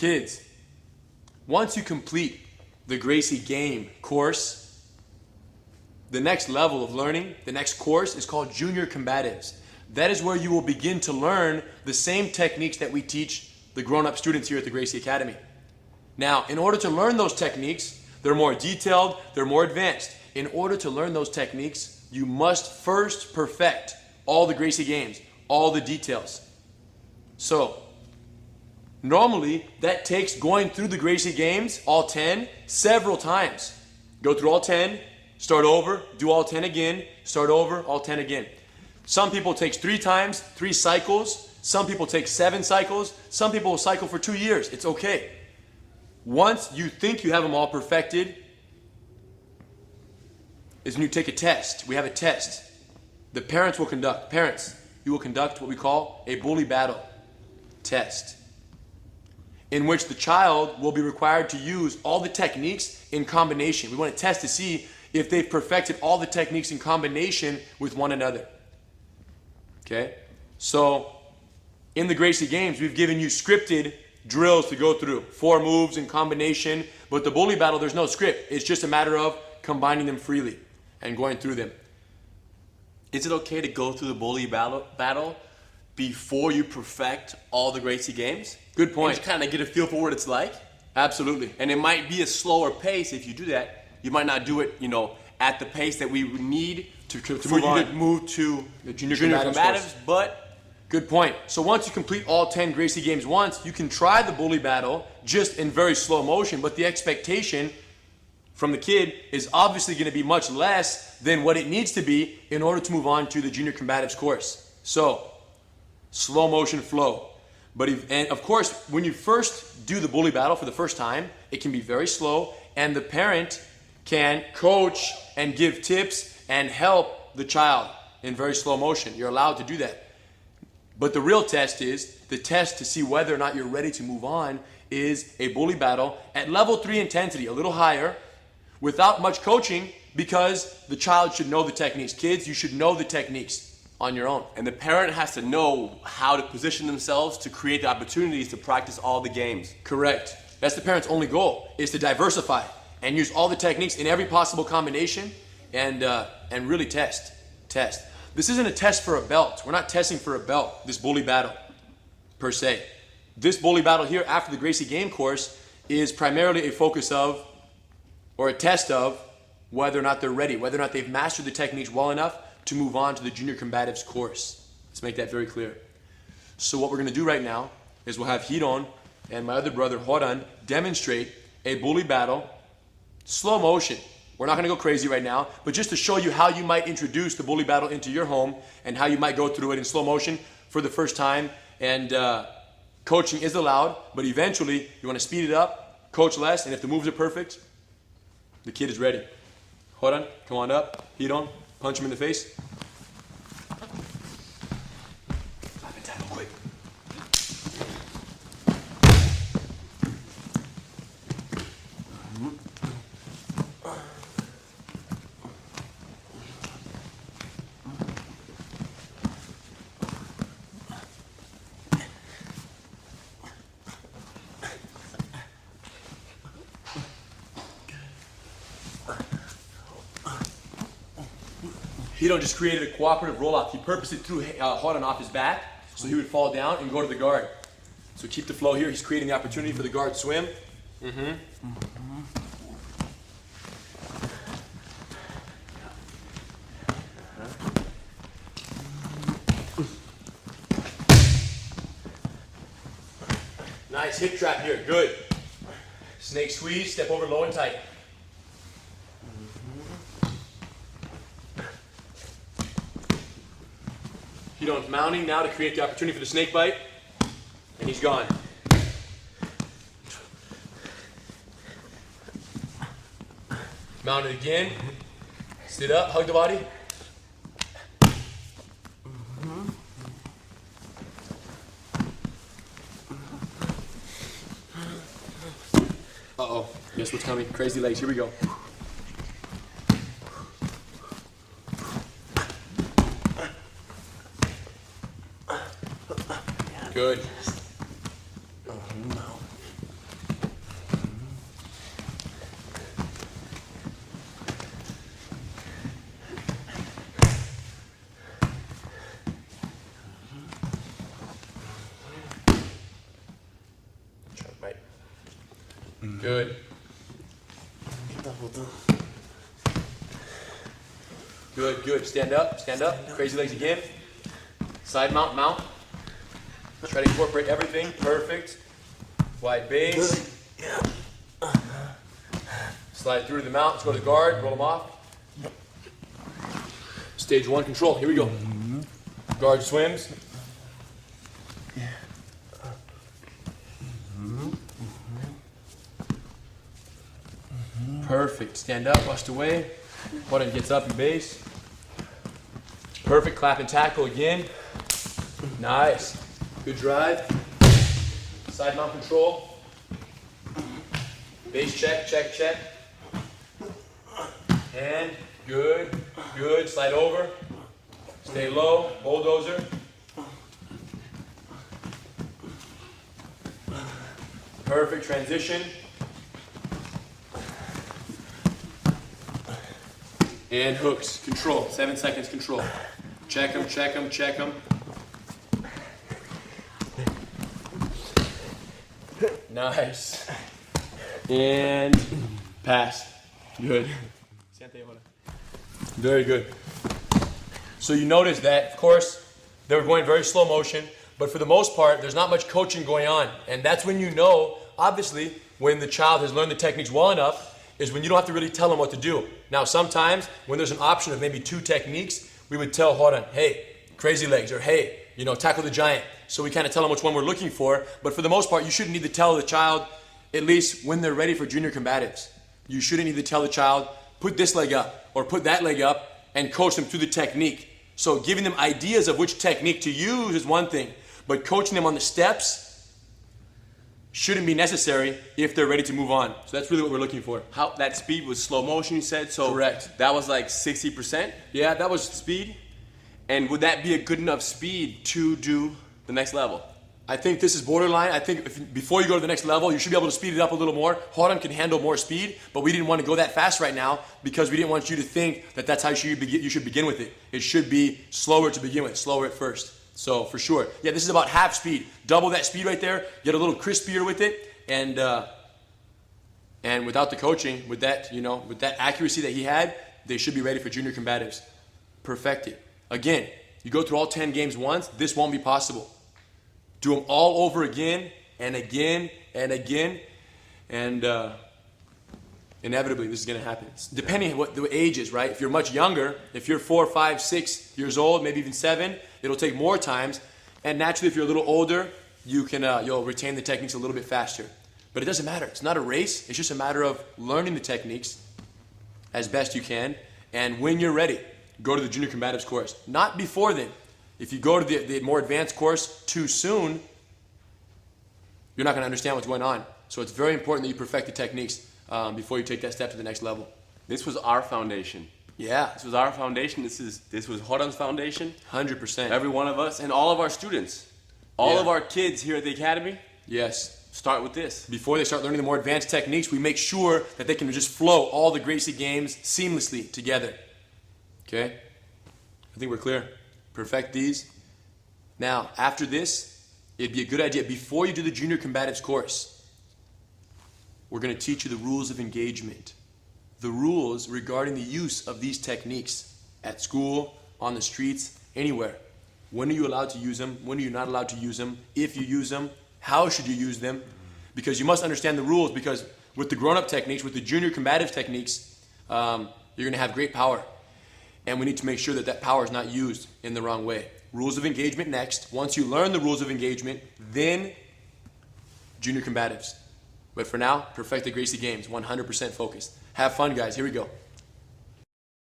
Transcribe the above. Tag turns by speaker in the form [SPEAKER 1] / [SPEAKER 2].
[SPEAKER 1] Kids, once you complete the Gracie Game course, the next level of learning, the next course is called Junior Combatives. That is where you will begin to learn the same techniques that we teach the grown-up students here at the Gracie Academy. Now, in order to learn those techniques, they're more detailed, they're more advanced. In order to learn those techniques, you must first perfect all the Gracie Games, all the details. So, normally, that takes going through the Gracie Games, all 10, several times. Go through all 10, start over, do all 10 again, start over, all 10 again. Some people take 3 times, 3 cycles. Some people take 7 cycles. Some people will cycle for 2 years. It's okay. Once you think you have them all perfected, is when you take a test. We have a test. The parents will conduct. Parents, you will conduct what we call a bully battle test, in which the child will be required to use all the techniques in combination. We want to test to see if they've perfected all the techniques in combination with one another. Okay? So, in the Gracie Games, we've given you scripted drills to go through. 4 moves in combination. But the bully battle, there's no script. It's just a matter of combining them freely and going through them.
[SPEAKER 2] Is it okay to go through the bully battle before you perfect all the Gracie Games?
[SPEAKER 1] Good point.
[SPEAKER 2] And just kind of get a feel for what it's like?
[SPEAKER 1] Absolutely.
[SPEAKER 2] And it might be a slower pace if you do that. You might not do it, at the pace that we need to move to
[SPEAKER 1] the Junior
[SPEAKER 2] Combatives, but...
[SPEAKER 1] Good point. So once you complete all 10 Gracie Games once, you can try the bully battle just in very slow motion, but the expectation from the kid is obviously going to be much less than what it needs to be in order to move on to the Junior Combatives course. So, slow motion flow. And of course, when you first do the bully battle for the first time, it can be very slow, and the parent can coach and give tips and help the child in very slow motion. You're allowed to do that. But the real test is, the test to see whether or not you're ready to move on is a bully battle at level 3 intensity, a little higher, without much coaching, because the child should know the techniques. Kids, you should know the techniques on your own.
[SPEAKER 2] And the parent has to know how to position themselves to create the opportunities to practice all the games.
[SPEAKER 1] Correct. That's the parent's only goal, is to diversify and use all the techniques in every possible combination and really test. This isn't a test for a belt. We're not testing for a belt, this bully battle, per se. This bully battle here after the Gracie Game course is primarily a focus of, or a test of, whether or not they're ready, whether or not they've mastered the techniques well enough to move on to the Junior Combatives course. Let's make that very clear. So what we're going to do right now is we'll have Hiron and my other brother, Horan, demonstrate a bully battle, slow motion. We're not going to go crazy right now, but just to show you how you might introduce the bully battle into your home and how you might go through it in slow motion for the first time. And coaching is allowed, but eventually you want to speed it up, coach less, and if the moves are perfect, the kid is ready. Horan, come on up. Hiron, punch him in the face. Hiron just created a cooperative roll-off. He purposely threw Horan off his back so he would fall down and go to the guard. So keep the flow here. He's creating the opportunity for the guard swim. Nice hip trap here. Good. Snake squeeze. Step over low and tight. Hiron's mounting now to create the opportunity for the snake bite, and he's gone. Mount it again. Sit up, hug the body. Uh-oh, guess what's coming? Crazy legs, here we go. Good. Good. Good, good. Stand up, stand up. Crazy legs again. Side mount, mount. Try to incorporate everything. Perfect. Wide base. Slide through to the mount. Let's go to the guard. Roll them off. Stage 1 control. Here we go. Guard swims. Perfect. Stand up, bust away. Hold on, gets up and base. Perfect. Clap and tackle again. Nice. Good drive. Side mount control. Base check, check, check. And good, good. Slide over. Stay low. Bulldozer. Perfect transition. And hooks. Control. 7 seconds control. Check them, check them, check them. Nice. And pass. Good. Very good. So you notice that, of course, they were going very slow motion, but for the most part, there's not much coaching going on. And that's when you know, obviously, when the child has learned the techniques well enough, is when you don't have to really tell them what to do. Now, sometimes when there's an option of maybe 2 techniques, we would tell Horan, hey, crazy legs, or hey, tackle the giant. So we kind of tell them which one we're looking for. But for the most part, you shouldn't need to tell the child, at least when they're ready for junior combatives. You shouldn't need to tell the child, put this leg up or put that leg up and coach them through the technique. So giving them ideas of which technique to use is one thing, but coaching them on the steps shouldn't be necessary if they're ready to move on. So that's really what we're looking for.
[SPEAKER 2] How that speed was slow motion, you said? So
[SPEAKER 1] correct.
[SPEAKER 2] That was like 60%?
[SPEAKER 1] Yeah, that was
[SPEAKER 2] speed. And would that be a good enough speed to do the next level?
[SPEAKER 1] I think this is borderline. I think before you go to the next level, you should be able to speed it up a little more. Horan can handle more speed, but we didn't want to go that fast right now because we didn't want you to think that that's how you should begin with it. It should be slower to begin with, slower at first. So for sure. Yeah, this is about half speed. Double that speed right there, get a little crispier with it, and without the coaching, with that, with that accuracy that he had, they should be ready for junior combatives. Perfect it. Again, you go through all 10 games once, this won't be possible. Do them all over again and again and again, and inevitably this is going to happen. Depending on what the age is, right? If you're much younger, if you're 4, 5, 6 years old, maybe even 7, it'll take more times. And naturally, if you're a little older, you'll retain the techniques a little bit faster. But it doesn't matter. It's not a race. It's just a matter of learning the techniques as best you can. And when you're ready, go to the junior combatives course. Not before then. If you go to the more advanced course too soon, you're not going to understand what's going on. So it's very important that you perfect the techniques before you take that step to the next level.
[SPEAKER 2] This was our foundation.
[SPEAKER 1] Yeah.
[SPEAKER 2] This was our foundation. This was Horan's foundation.
[SPEAKER 1] 100%.
[SPEAKER 2] Every one of us and all of our students. All of our kids here at the Academy.
[SPEAKER 1] Yes.
[SPEAKER 2] Start with this.
[SPEAKER 1] Before they start learning the more advanced techniques, we make sure that they can just flow all the Gracie games seamlessly together. Okay? I think we're clear. Perfect these. Now, after this, it'd be a good idea, before you do the junior combatives course, we're going to teach you the rules of engagement. The rules regarding the use of these techniques at school, on the streets, anywhere. When are you allowed to use them? When are you not allowed to use them? If you use them, how should you use them? Because you must understand the rules, because with the grown-up techniques, with the junior combative techniques, you're going to have great power. And we need to make sure that that power is not used in the wrong way. Rules of engagement next. Once you learn the rules of engagement, then junior combatives. But for now, perfect the Gracie games, 100% focused. Have fun, guys. Here we go.